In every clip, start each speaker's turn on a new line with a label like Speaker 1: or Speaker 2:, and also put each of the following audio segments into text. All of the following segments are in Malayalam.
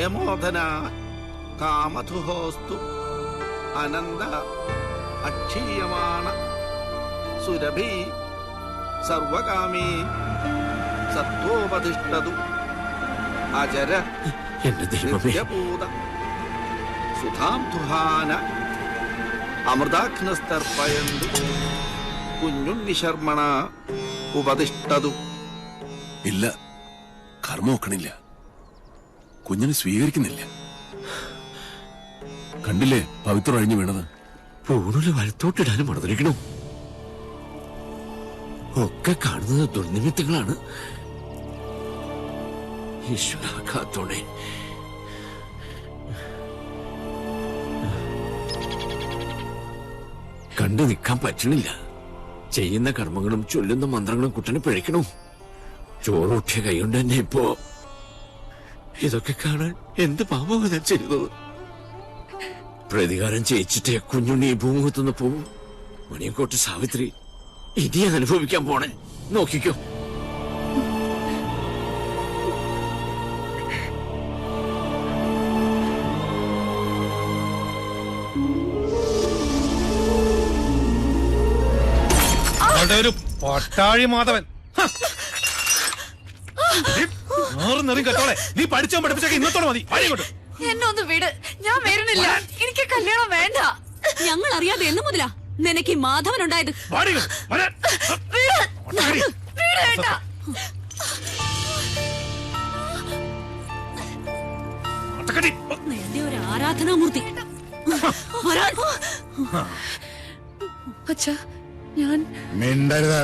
Speaker 1: യമോധന കാമധുഹോസ്തു അനന്ത അക്ഷീയമാണ സുരഭി സർവകാമീ സത്വോപതിഷ്ഠതു അജര നിത്യഭൂത സുധാംധുഹാന അമൃതാഗ്നസ്തർപ്പയന്തു കുഞ്ഞുണ്ണി ശർമ്മണ ഉപതിഷ്ഠതു.
Speaker 2: ഇല്ല, കർമ്മ ഒക്കണില്ല, കുഞ്ഞിനെ സ്വീകരിക്കുന്നില്ല. കണ്ടില്ലേ പവിത്രം അഴിഞ്ഞു വീണത്?
Speaker 3: പൂണില് വലത്തോട്ടിടാനും മറന്നിരിക്കണു. ഒക്കെ കാണുന്നത് ദുർനിമിത്തങ്ങളാണ്. ഈശ്വര കാത്തോണേ. കണ്ടു നിൽക്കാൻ പറ്റണില്ല. ചെയ്യുന്ന കർമ്മങ്ങളും ചൊല്ലുന്ന മന്ത്രങ്ങളും കുട്ടനെ പിഴയ്ക്കണു. ചോറൂട്ടിയ കൈകൊണ്ട് തന്നെ ഇപ്പോ ഇതൊക്കെ കാണാൻ എന്ത് പാപമാണ് ഞാൻ ചെയ്തത്? പ്രതികാരം ചെയ്യിച്ചിട്ടേ കുഞ്ഞുണ്ണി ഈ ഭൂമുഖത്തുനിന്ന് പോവും. മണിയങ്കോട്ട് സാവിത്രി ഇനി അനുഭവിക്കാൻ പോണേ. നോക്കിക്കോ.
Speaker 4: ഒരു പട്ടാഴി മാധവൻ കേട്ടോളെ. നീ പഠിച്ചോ പഠിപ്പിച്ചൊക്കെ ഇന്നത്തോടെ മതി.
Speaker 5: എന്നെ ഒന്ന് വിട്, ഞാൻ വരുന്നില്ല. എനിക്ക് കല്യാണം വേണ്ട.
Speaker 6: ഞങ്ങൾ അറിയാതെ എന്ന് മുതലാ നിനക്ക് ഈ മാധവൻ ഉണ്ടായത്? നേരത്തെ ഒരു ആരാധനാമൂർത്തി.
Speaker 5: അച്ഛാ, ഞാൻ
Speaker 7: മിണ്ടരുത്.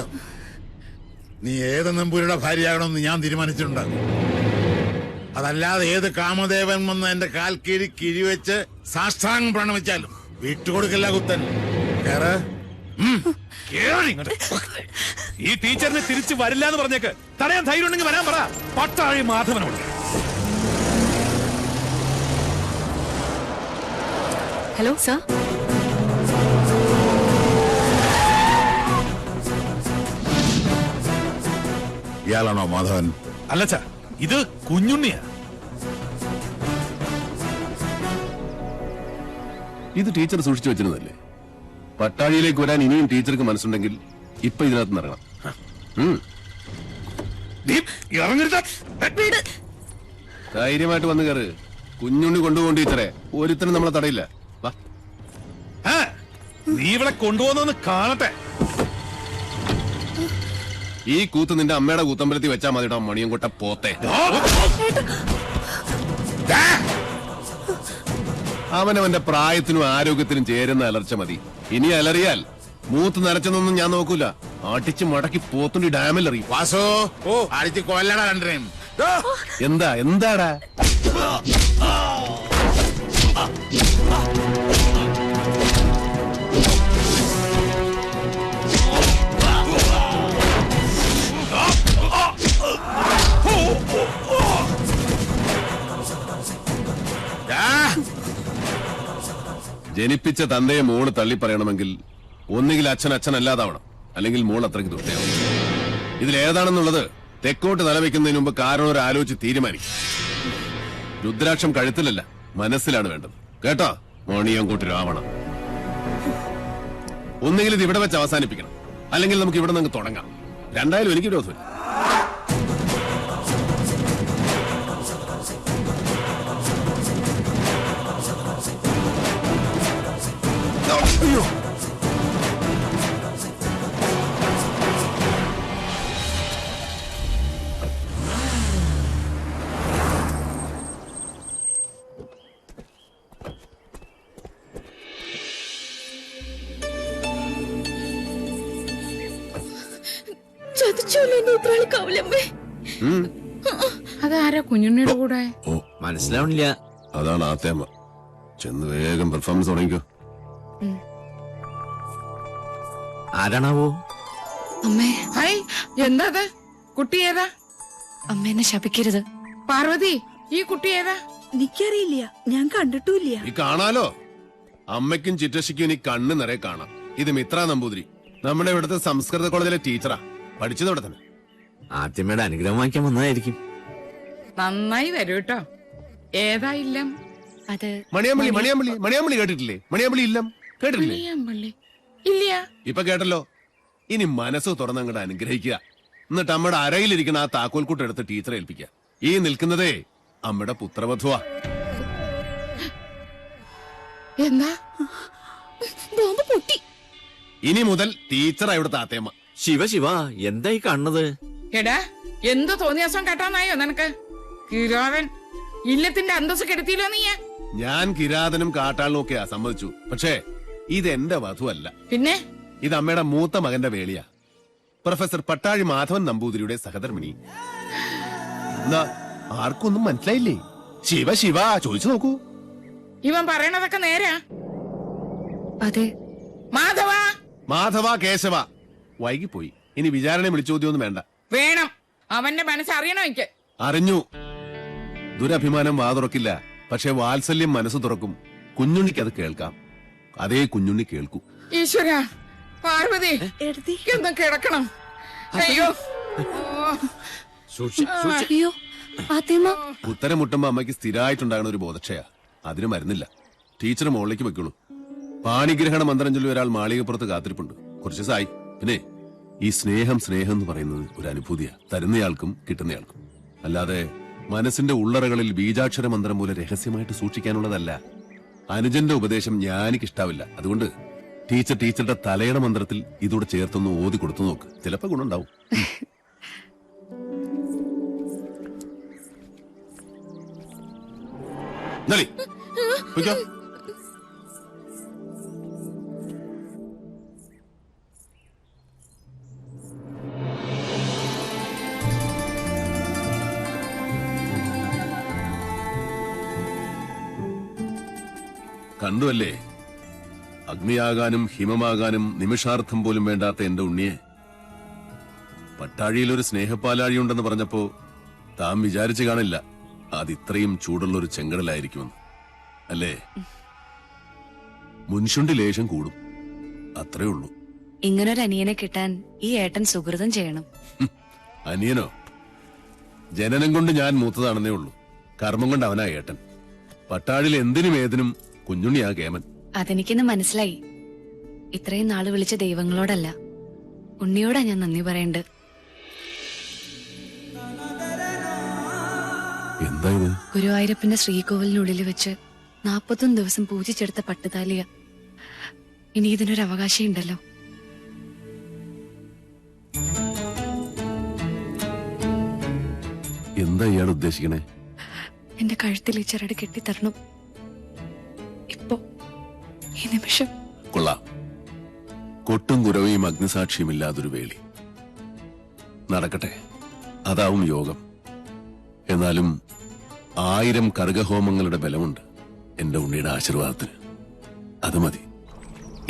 Speaker 7: നീ ഏത് നമ്പൂരിയുടെ ഭാര്യയാകണമെന്ന് ഞാൻ തീരുമാനിച്ചിട്ടുണ്ട്. അതല്ലാതെ ഏത് കാമദേവൻ വന്ന് എന്റെ കാൽ കീഴി കിഴിവെച്ച് സാഷ്ടാംഗം പ്രണമിച്ചാലും വിട്ടുകൊടുക്കില്ല കുത്തൻ.
Speaker 4: ഈ ടീച്ചറിനെ തിരിച്ചു വരില്ല എന്ന് പറഞ്ഞേക്ക്. തടയാൻ ധൈര്യം ഉണ്ടെങ്കിൽ വരാൻ പറ. പട്ടാഴി മാധവനോട്.
Speaker 5: Hello sir.
Speaker 7: ഇയാളാണോ മാധവൻ?
Speaker 4: അല്ലച്ചാ, ഇത് കുഞ്ഞുണ്ണിയാ.
Speaker 2: ഇത് ടീച്ചർ സൂക്ഷിച്ചു വെച്ചിരുന്നതല്ലേ? പട്ടാഴിയിലേക്ക് വരാൻ ഇനിയും ടീച്ചർക്ക് മനസ്സുണ്ടെങ്കിൽ ഇപ്പൊ ഇതിനകത്ത് നിറങ്ങണം. ധൈര്യമായിട്ട് വന്ന് കയറ്. കുഞ്ഞുണ്ണി കൊണ്ടുപോകും ടീച്ചറെ. ഒരുത്തനും നമ്മളെ തടയില്ല.
Speaker 4: നീ ഇവിടെ കൊണ്ടുപോകുന്ന കാണട്ടെ.
Speaker 2: ഈ കൂത്ത് നിന്റെ അമ്മയുടെ കൂത്തമ്പലത്തിൽ വെച്ചാൽ മതിടാ മണിയൻകൊട്ട പോത്തെ. അവനവന്റെ പ്രായത്തിനും ആരോഗ്യത്തിനും ചേരുന്ന അലർച്ച മതി. ഇനി അലറിയാൽ മൂത്ത് നരച്ചെന്നൊന്നും ഞാൻ നോക്കൂല. അടിച്ച് മടക്കി പോത്തുണ്ടി ഡാമിലെറിയും.
Speaker 7: വാസോ, അടിച്ച് കൊല്ലടാ രണ്ടരയും.
Speaker 2: എന്താടാ? ജനിപ്പിച്ച തന്തയെ മോള് തള്ളി പറയണമെങ്കിൽ ഒന്നുകിൽ അച്ഛൻ അച്ഛനല്ലാതാവണം, അല്ലെങ്കിൽ മോൾ അത്രയ്ക്ക് ദുഷ്ടയാവും. ഇതിലേതാണെന്നുള്ളത് തെക്കോട്ട് തലവെക്കുന്നതിന് മുമ്പ് കാരണം ഒരു ആലോചിച്ച് തീരുമാനിക്കും. രുദ്രാക്ഷം കഴുത്തിലല്ല, മനസ്സിലാണ് വേണ്ടത്. കേട്ടോ മോണിയങ്കോട്ട് രാവണ. ഒന്നുകിൽ ഇത് ഇവിടെ വെച്ച് അവസാനിപ്പിക്കണം, അല്ലെങ്കിൽ നമുക്ക് ഇവിടെ നിന്ന് തുടങ്ങാം. രണ്ടായാലും എനിക്ക് വിരോധമില്ല. അയ്യോ,
Speaker 5: അതാരാ കുഞ്ഞുണ്ണിയുടെ കൂടെ?
Speaker 3: മനസ്സിലാവണില്ല.
Speaker 2: അതാണ് ആത്തേമ്മ. ചെന്ന് വേഗം പെർഫോമൻസ് തുടങ്ങിക്കോ.
Speaker 3: ആരാണാവോ?
Speaker 5: അമ്മേ,
Speaker 8: ഹായ്, എന്താ കുട്ടി ഏതാ?
Speaker 5: അമ്മ എന്നെ ശപിക്കരുത്.
Speaker 8: പാർവതി, ഈ കുട്ടി ഏതാ?
Speaker 6: എനിക്കറിയില്ല, ഞാൻ കണ്ടിട്ടില്ല.
Speaker 2: ഈ കാണാലോ, അമ്മയ്ക്കും ചിറ്റശിക്കും ഇനി കണ്ണ് നിറയെ കാണാം. ഇത് മിത്ര നമ്പൂതിരി, നമ്മുടെ ഇവിടുത്തെ സംസ്കൃത കോളേജിലെ ടീച്ചറാ. പഠിച്ചത് ഇവിടെ തന്നെ.
Speaker 3: ആദ്യമേടെ അനുഗ്രഹം വാങ്ങിക്കാൻ വന്നതായിരിക്കും.
Speaker 8: നന്നായി വരൂ കേട്ടോ. ഏതാ ഇല്ലം?
Speaker 6: അത്
Speaker 2: മണിയാമ്പള്ളി മണിയാമ്പള്ളി മണിയാമ്പള്ളി കേട്ടിട്ടില്ലേ? മണിയാമ്പള്ളി ഇല്ലം കേട്ടിട്ടില്ലേ?
Speaker 8: മണിയാമ്പള്ളി ഇല്ല.
Speaker 2: ഇപ്പൊ കേട്ടല്ലോ. ഇനി മനസ്സ് തുറന്നങ്ങോട്ട് അനുഗ്രഹിക്കുക. എന്നിട്ട് അമ്മയുടെ അരയിലിരിക്കുന്ന ആ താക്കോൽക്കൂട്ട് എടുത്ത് ടീച്ചറെ ഏൽപ്പിക്കുക. ഈ നിൽക്കുന്നതേ അമ്മയുടെ പുത്രവധുവാ.
Speaker 8: എന്താ?
Speaker 6: ബോംബ് പൊട്ടി.
Speaker 2: ഇനി മുതൽ ടീച്ചർ ഇവിടുത്തെ ആത്തേമ്മ.
Speaker 3: ശിവ ശിവ, എന്തായി കാണുന്നത്?
Speaker 8: എടാ, എന്ത് തോന്നിയാസം കേട്ടാന്നായോ നിനക്ക്? കിരാവൻ ഇല്ലത്തിന്റെ അന്തസ് കെടുത്തിയില്ലോ നീ?
Speaker 2: ഞാൻ കിരാതനും കാട്ടാളിനും ഒക്കെയാ സമ്മതിച്ചു. പക്ഷേ ഇതെന്റെ വധുവല്ല.
Speaker 8: പിന്നെ
Speaker 2: ഇത് അമ്മയുടെ മൂത്ത മകന്റെ വേളിയാ. പ്രൊഫസർ പട്ടാഴി മാധവൻ നമ്പൂതിരിയുടെ സഹധർമ്മിണി. എന്താ ആർക്കൊന്നും മനസ്സിലായില്ലേ? ശിവ ശിവ ചോദിച്ചു നോക്കൂ.
Speaker 8: ഇവൻ പറയണതൊക്കെ നേരാ?
Speaker 6: അതെ.
Speaker 8: മാധവ
Speaker 2: മാധവ കേശവ. വൈകിപ്പോയി. ഇനി വിചാരണ വിളിച്ചോദ്യമൊന്നും വേണ്ട.
Speaker 8: വേണം. അവന്റെ മനസ്സറിയണോ എനിക്ക്?
Speaker 2: അറിഞ്ഞു. ദുരഭിമാനം വാതുറക്കില്ല. പക്ഷെ വാത്സല്യം മനസ്സ് തുറക്കും. കുഞ്ഞുണ്ണിക്ക് അത് കേൾക്കാം. അതേ കുഞ്ഞുണ്ണി കേൾക്കൂ.
Speaker 8: ഈശ്വര, പാർവതി ഒന്ന് കിടക്കണം. അയ്യോ
Speaker 6: അയ്യോ ആത്തേമ്മ.
Speaker 2: ഉത്തരം മുട്ടുമ്പോ അമ്മയ്ക്ക് സ്ഥിരമായിട്ടുണ്ടാകുന്ന ഒരു ബോധക്ഷയാ. അതിന് മരുന്നില്ല. ടീച്ചർ മുകളിലേക്ക് വെക്കുള്ളൂ. പാണിഗ്രഹണ മന്ത്രം ചൊല്ലി ഒരാൾ മാളികപ്പുറത്ത് കാത്തിരിപ്പുണ്ട്. കുറച്ച് ദിവസമായി. പിന്നെ ഈ സ്നേഹം സ്നേഹം എന്ന് പറയുന്നത് ഒരു അനുഭൂതിയാ. തരുന്നയാൾക്കും കിട്ടുന്നയാൾക്കും. അല്ലാതെ മനസ്സിന്റെ ഉള്ളറകളിൽ ബീജാക്ഷര മന്ത്രം പോലെ രഹസ്യമായിട്ട് സൂക്ഷിക്കാനുള്ളതല്ല. അനുജന്റെ ഉപദേശം ഞാനിക്കിഷ്ടാവില്ല. അതുകൊണ്ട് ടീച്ചറുടെ തലയുടെ മന്ത്രത്തിൽ ഇതോടെ ചേർത്തൊന്ന് ഓതി കൊടുത്തു നോക്ക്. ചിലപ്പോ ഗുണുണ്ടാവും. കണ്ടുവല്ലേ, അഗ്നിയാകാനും ഹിമമാകാനും നിമിഷാർത്ഥം പോലും വേണ്ടാത്ത എന്റെ ഉണ്ണിയെ. പട്ടാഴിയിൽ ഒരു സ്നേഹപ്പാലാഴിയുണ്ടെന്ന് പറഞ്ഞപ്പോ താൻ വിചാരിച്ചു കാണില്ല അതിത്രയും ചൂടുള്ളൊരു ചെങ്കടലായിരിക്കുമെന്ന്. അല്ലേ? മുൻഷുണ്ടി ലേശം കൂടും, അത്രേ ഉള്ളൂ.
Speaker 6: ഇങ്ങനൊരു അനിയനെ കിട്ടാൻ ഈ ഏട്ടൻ സുഹൃതം ചെയ്യണം.
Speaker 2: അനിയനോ? ജനനം കൊണ്ട് ഞാൻ മൂത്തതാണെന്നേ ഉള്ളൂ. കർമ്മം കൊണ്ട് അവനാ ഏട്ടൻ. പട്ടാഴിൽ എന്തിനും ഏതിനും കുഞ്ഞുണ്ണിയാ കേമൻ.
Speaker 6: അതെനിക്കിന്ന് മനസ്സിലായി. ഇത്രയും നാള് വിളിച്ച ദൈവങ്ങളോടല്ല, ഉണ്ണിയോടാ ഞാൻ നന്ദി പറയണ്ട്.
Speaker 2: എന്തായത്?
Speaker 6: ഗുരുവായൂരപ്പന്റെ ശ്രീകോവിലിനുള്ളിൽ വെച്ച് 41 ദിവസം പൂജിച്ചെടുത്ത പട്ടുതാലിയ. ഇനി ഇതിനൊരു അവകാശം ഉണ്ടല്ലോ.
Speaker 2: എന്താ ഇയാൾ ഉദ്ദേശിക്കണേ?
Speaker 6: എന്റെ കഴുത്തിൽ ഈ ചരട് കെട്ടിത്തരണം. ഇപ്പോ ഈ നിമിഷം.
Speaker 2: കൊള്ളാം. കൊട്ടും കുരവയും അഗ്നിസാക്ഷിയുമില്ലാതൊരു വേളി. നടക്കട്ടെ, അതാവും യോഗം. എന്നാലും 1000 കർഗഹോമങ്ങളുടെ ബലമുണ്ട് എന്റെ ഉണ്ണിയുടെ ആശീർവാദത്തിന്. അത് മതി.